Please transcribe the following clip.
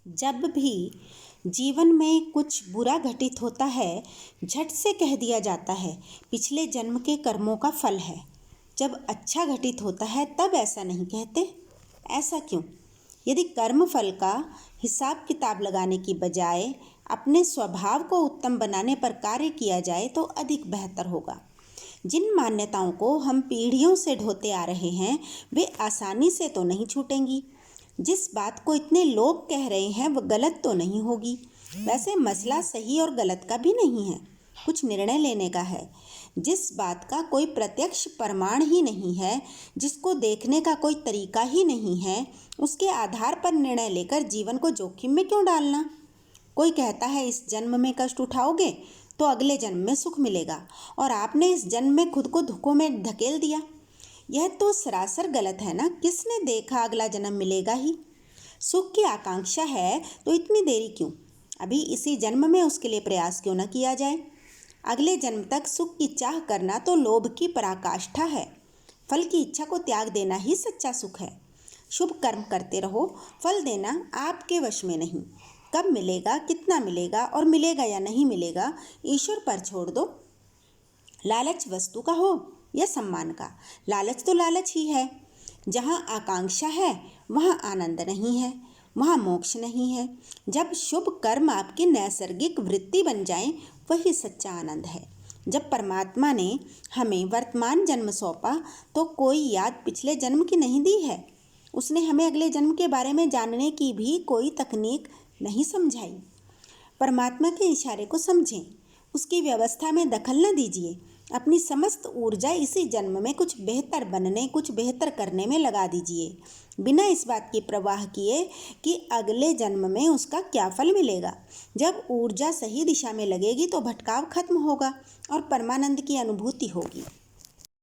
जब भी जीवन में कुछ बुरा घटित होता है, झट से कह दिया जाता है पिछले जन्म के कर्मों का फल है। जब अच्छा घटित होता है तब ऐसा नहीं कहते। ऐसा क्यों? यदि कर्म फल का हिसाब किताब लगाने की बजाय अपने स्वभाव को उत्तम बनाने पर कार्य किया जाए तो अधिक बेहतर होगा। जिन मान्यताओं को हम पीढ़ियों से ढोते आ रहे हैं वे आसानी से तो नहीं छूटेंगी। जिस बात को इतने लोग कह रहे हैं वह गलत तो नहीं होगी। वैसे मसला सही और गलत का भी नहीं है, कुछ निर्णय लेने का है। जिस बात का कोई प्रत्यक्ष प्रमाण ही नहीं है, जिसको देखने का कोई तरीका ही नहीं है, उसके आधार पर निर्णय लेकर जीवन को जोखिम में क्यों डालना? कोई कहता है इस जन्म में कष्ट उठाओगे तो अगले जन्म में सुख मिलेगा, और आपने इस जन्म में खुद को दुखों में धकेल दिया। यह तो सरासर गलत है ना। किसने देखा अगला जन्म मिलेगा ही? सुख की आकांक्षा है तो इतनी देरी क्यों? अभी इसी जन्म में उसके लिए प्रयास क्यों न किया जाए? अगले जन्म तक सुख की चाह करना तो लोभ की पराकाष्ठा है। फल की इच्छा को त्याग देना ही सच्चा सुख है। शुभ कर्म करते रहो, फल देना आपके वश में नहीं। कब मिलेगा, कितना मिलेगा और मिलेगा या नहीं मिलेगा, ईश्वर पर छोड़ दो। लालच वस्तु का हो या सम्मान का, लालच तो लालच ही है। जहाँ आकांक्षा है वहाँ आनंद नहीं है, वहाँ मोक्ष नहीं है। जब शुभ कर्म आपकी नैसर्गिक वृत्ति बन जाएं, वही सच्चा आनंद है। जब परमात्मा ने हमें वर्तमान जन्म सौंपा तो कोई याद पिछले जन्म की नहीं दी है। उसने हमें अगले जन्म के बारे में जानने की भी कोई तकनीक नहीं समझाई। परमात्मा के इशारे को समझें, उसकी व्यवस्था में दखल न दीजिए। अपनी समस्त ऊर्जा इसी जन्म में कुछ बेहतर बनने, कुछ बेहतर करने में लगा दीजिए, बिना इस बात की परवाह किए कि अगले जन्म में उसका क्या फल मिलेगा। जब ऊर्जा सही दिशा में लगेगी तो भटकाव खत्म होगा और परमानंद की अनुभूति होगी।